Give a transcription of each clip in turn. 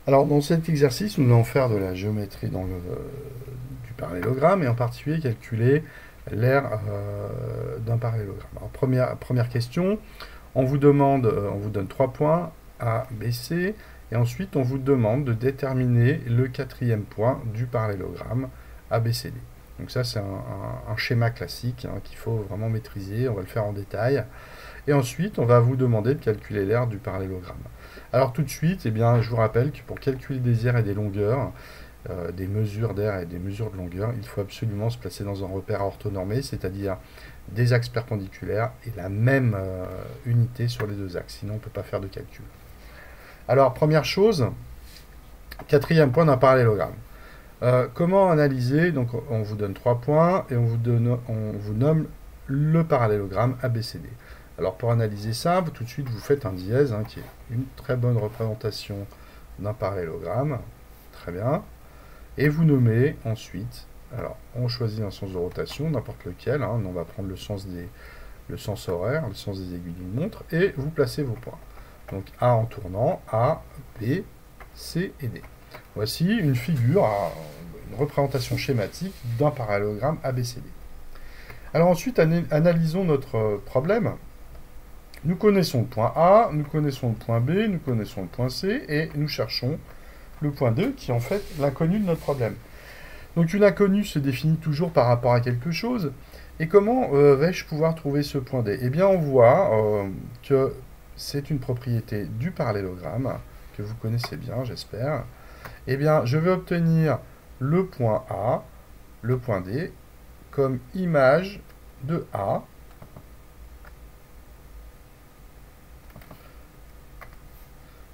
Alors, dans cet exercice, nous allons faire de la géométrie du parallélogramme et en particulier calculer l'aire d'un parallélogramme. Alors, première question, on vous donne 3 points A, B, C, et ensuite on vous demande de déterminer le quatrième point du parallélogramme ABCD. Donc ça, c'est un schéma classique qu'il faut vraiment maîtriser, on va le faire en détail. Et ensuite, on va vous demander de calculer l'aire du parallélogramme. Alors tout de suite, eh bien, je vous rappelle que pour calculer des aires et des longueurs, des mesures d'aire et des mesures de longueur, il faut absolument se placer dans un repère orthonormé, c'est-à-dire des axes perpendiculaires et la même unité sur les deux axes, sinon on ne peut pas faire de calcul. Alors première chose, quatrième point d'un parallélogramme. Comment analyser? Donc on vous donne 3 points et on vous nomme le parallélogramme ABCD. Alors pour analyser ça, tout de suite vous faites un dièse, qui est une très bonne représentation d'un parallélogramme. Très bien. Et vous nommez ensuite, alors on choisit un sens de rotation, n'importe lequel, on va prendre le sens horaire, le sens des aiguilles d'une montre, et vous placez vos points. Donc A en tournant, A, B, C et D. Voici une figure, une représentation schématique d'un parallélogramme ABCD. Alors ensuite, analysons notre problème. Nous connaissons le point A, nous connaissons le point B, nous connaissons le point C, et nous cherchons le point 2, qui est en fait l'inconnu de notre problème. Donc une inconnue se définit toujours par rapport à quelque chose. Et comment vais-je pouvoir trouver ce point D? Eh bien, on voit que c'est une propriété du parallélogramme, que vous connaissez bien, j'espère. Eh bien, je vais obtenir le point A, le point D, comme image de A,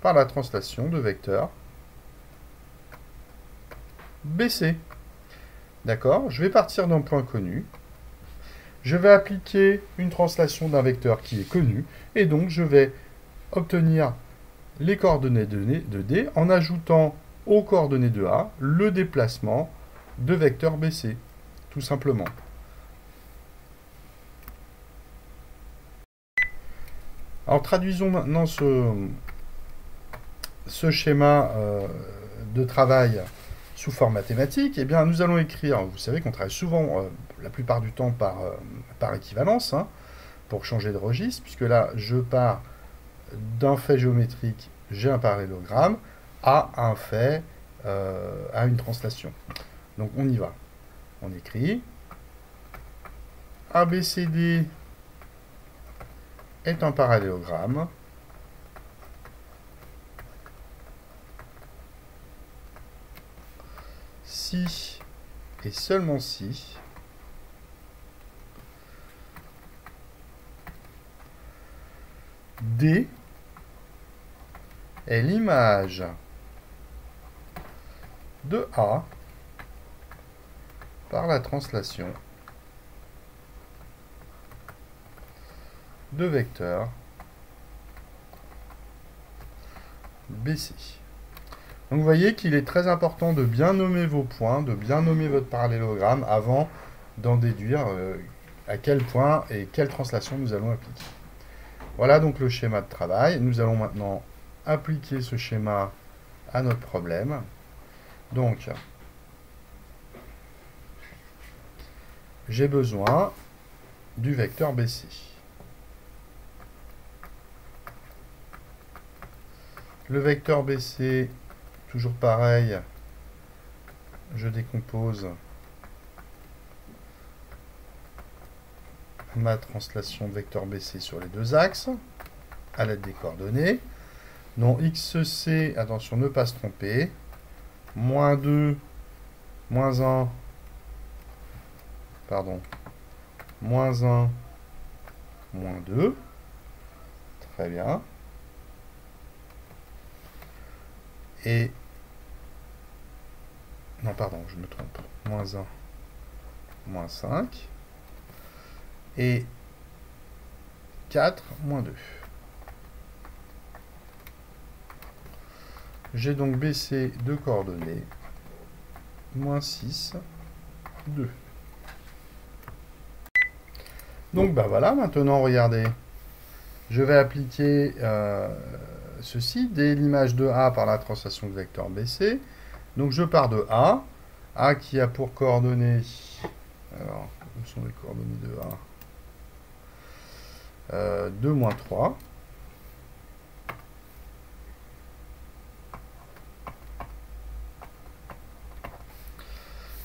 par la translation de vecteur BC. D'accord? Je vais partir d'un point connu. Je vais appliquer une translation d'un vecteur qui est connu. Et donc, je vais obtenir les coordonnées de D en ajoutant aux coordonnées de A le déplacement de vecteur BC. Tout simplement. Alors, traduisons maintenant ce schéma de travail sous forme mathématique. Eh bien, nous allons écrire, vous savez qu'on travaille souvent, la plupart du temps, par équivalence, pour changer de registre, puisque là, je pars d'un fait géométrique, j'ai un parallélogramme, à un fait, à une translation. Donc, on y va. On écrit ABCD est un parallélogramme si et seulement si D est l'image de A par la translation de vecteur BC. Donc vous voyez qu'il est très important de bien nommer vos points, de bien nommer votre parallélogramme avant d'en déduire à quel point et quelle translation nous allons appliquer. Voilà donc le schéma de travail. Nous allons maintenant appliquer ce schéma à notre problème. Donc, j'ai besoin du vecteur BC. Le vecteur BC, toujours pareil, je décompose ma translation de vecteur BC sur les deux axes, à l'aide des coordonnées. Donc XC, attention, ne pas se tromper, moins 2, moins 1, pardon, moins 1, moins 2, très bien. Et, non pardon, je me trompe, moins 1, moins 5, et 4, moins 2. J'ai donc baissé de coordonnées, moins 6, 2. Donc bah voilà, maintenant regardez, je vais appliquer ceci, D l'image de A par la translation de vecteur BC. Donc je pars de A. A qui a pour coordonnées... Alors, où sont les coordonnées de A 2, moins 3.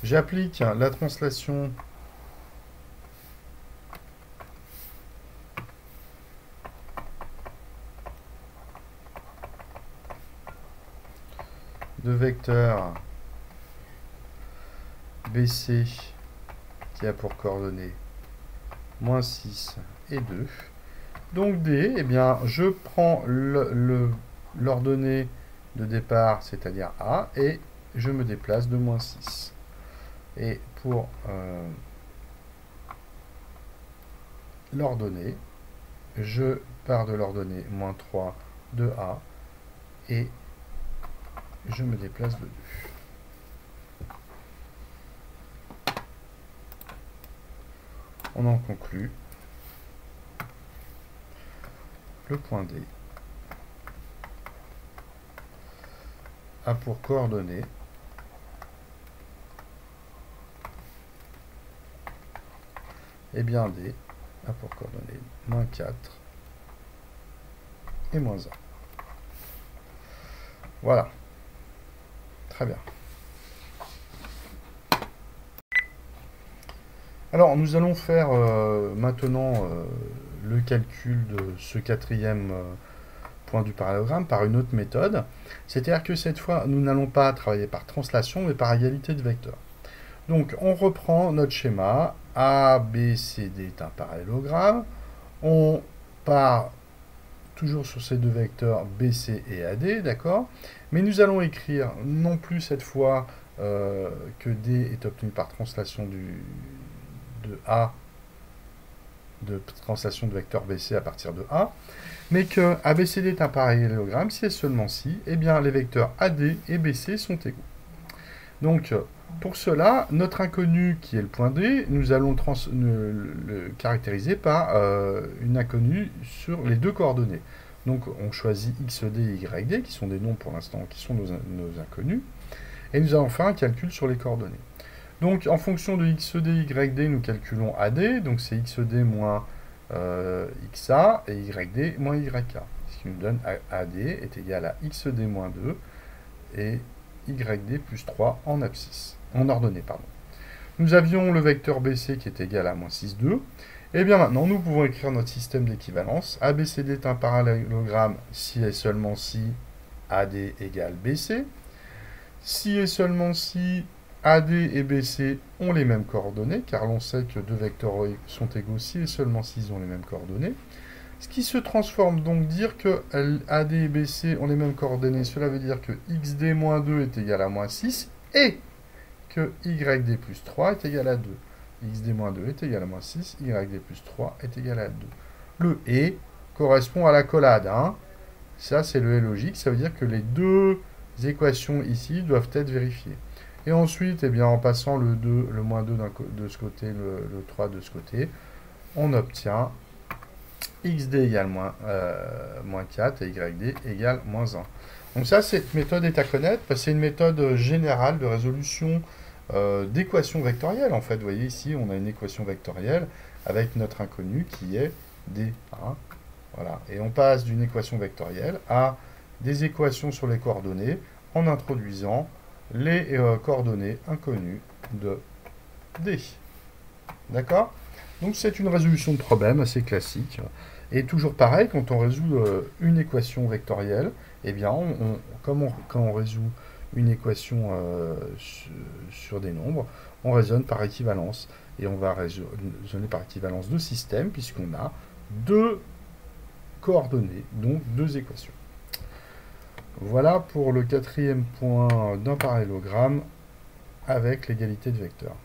J'applique la translation de vecteur BC qui a pour coordonnées moins 6 et 2. Donc D, eh bien, je prends l'ordonnée de départ, c'est-à-dire A, et je me déplace de moins 6. Et pour l'ordonnée, je pars de l'ordonnée moins 3 de A, et je me déplace de 2. On en conclut le point D a pour coordonnées et bien D a pour coordonnées moins 4 et moins 1. Voilà. Très bien. Alors, nous allons faire maintenant le calcul de ce quatrième point du parallélogramme par une autre méthode. C'est-à-dire que cette fois, nous n'allons pas travailler par translation, mais par égalité de vecteurs. Donc, on reprend notre schéma. A, B, C, D est un parallélogramme. On part toujours sur ces deux vecteurs BC et AD, d'accord? Mais nous allons écrire non plus cette fois que D est obtenu par translation de A, de translation de vecteur BC à partir de A, mais que ABCD est un parallélogramme, si et seulement si, eh bien les vecteurs AD et BC sont égaux. Donc, pour cela, notre inconnu, qui est le point D, nous allons le caractériser par une inconnue sur les deux coordonnées. Donc, on choisit XD et YD, qui sont des nombres pour l'instant, qui sont nos inconnus, et nous allons faire un calcul sur les coordonnées. Donc, en fonction de XD et YD, nous calculons AD, donc c'est XD moins XA, et YD moins YK. Ce qui nous donne AD est égal à XD moins 2, et YD plus 3 en abscisse, en ordonnée, pardon. Nous avions le vecteur BC qui est égal à moins 6, 2. Et bien maintenant, nous pouvons écrire notre système d'équivalence. ABCD est un parallélogramme si et seulement si AD égale BC. Si et seulement si AD et BC ont les mêmes coordonnées, car l'on sait que deux vecteurs sont égaux si et seulement s'ils ont les mêmes coordonnées. Ce qui se transforme donc dire que AD et BC ont les mêmes coordonnées, cela veut dire que XD-2 est égal à moins 6 et que YD plus 3 est égal à 2. XD-2 est égal à moins 6, YD plus 3 est égal à 2. Le et correspond à la collade. Hein. Ça, c'est le et logique. Ça veut dire que les deux équations ici doivent être vérifiées. Et ensuite, eh bien, en passant le 2, le moins 2 de ce côté, le 3 de ce côté, on obtient XD égale moins 4 et YD égale moins 1. Donc ça, cette méthode est à connaître, parce que c'est une méthode générale de résolution d'équations vectorielles. En fait, vous voyez ici, on a une équation vectorielle avec notre inconnu qui est D. Hein. Voilà. Et on passe d'une équation vectorielle à des équations sur les coordonnées en introduisant les coordonnées inconnues de D. D'accord? Donc c'est une résolution de problème assez classique. Et toujours pareil, quand on résout une équation vectorielle, eh bien, quand on résout une équation sur des nombres, on raisonne par équivalence. Et on va raisonner par équivalence de système, puisqu'on a deux coordonnées, donc deux équations. Voilà pour le quatrième point d'un parallélogramme avec l'égalité de vecteurs.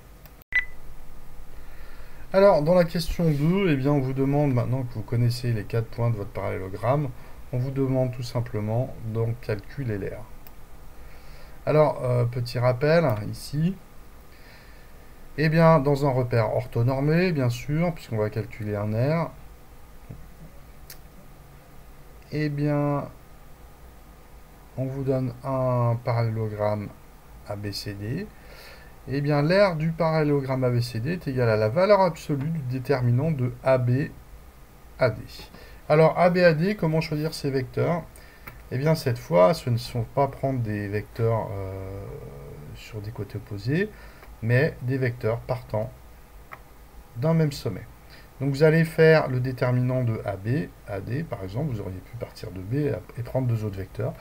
Alors, dans la question 2, eh bien, on vous demande, maintenant que vous connaissez les 4 points de votre parallélogramme, on vous demande tout simplement d'en calculer l'aire. Alors, petit rappel, ici, eh bien, dans un repère orthonormé, bien sûr, puisqu'on va calculer un aire, eh bien, on vous donne un parallélogramme ABCD, et bien l'aire du parallélogramme ABCD est égale à la valeur absolue du déterminant de ABAD. Alors ABAD, comment choisir ces vecteurs? Eh bien cette fois, ce ne sont pas prendre des vecteurs sur des côtés opposés, mais des vecteurs partant d'un même sommet. Donc vous allez faire le déterminant de AB, AD par exemple, vous auriez pu partir de B et prendre deux autres vecteurs,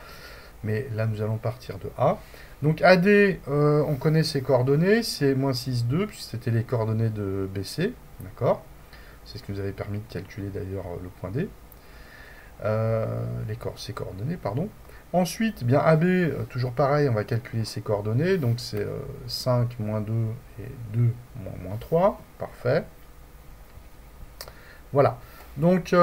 mais là nous allons partir de A. Donc AD, on connaît ses coordonnées, c'est moins 6, 2, puisque c'était les coordonnées de BC, d'accord? C'est ce qui nous avait permis de calculer d'ailleurs le point D. Ses coordonnées, pardon. Ensuite, bien AB, toujours pareil, on va calculer ses coordonnées, donc c'est 5, moins 2 et 2, moins 3, parfait. Voilà, donc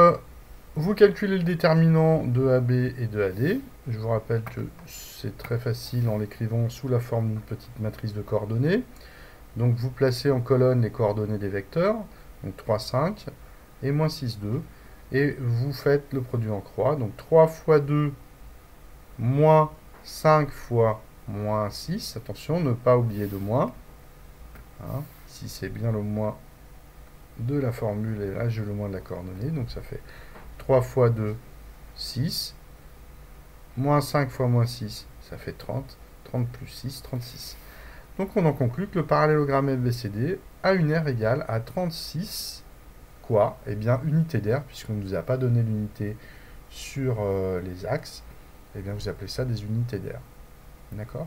vous calculez le déterminant de AB et de AD. Je vous rappelle que c'est très facile en l'écrivant sous la forme d'une petite matrice de coordonnées. Donc vous placez en colonne les coordonnées des vecteurs, donc 3, 5, et moins 6, 2. Et vous faites le produit en croix, donc 3 fois 2, moins 5 fois moins 6. Attention, ne pas oublier de moins. Hein, si c'est bien le moins de la formule, et là j'ai le moins de la coordonnée, donc ça fait 3 fois 2, 6. Moins 5 fois moins 6, ça fait 30. 30 plus 6, 36. Donc on en conclut que le parallélogramme FBCD a une aire égale à 36, quoi? Eh bien, unité d'aire, puisqu'on ne nous a pas donné l'unité sur les axes. Eh bien, vous appelez ça des unités d'aire. D'accord?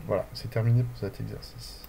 Voilà, c'est terminé pour cet exercice.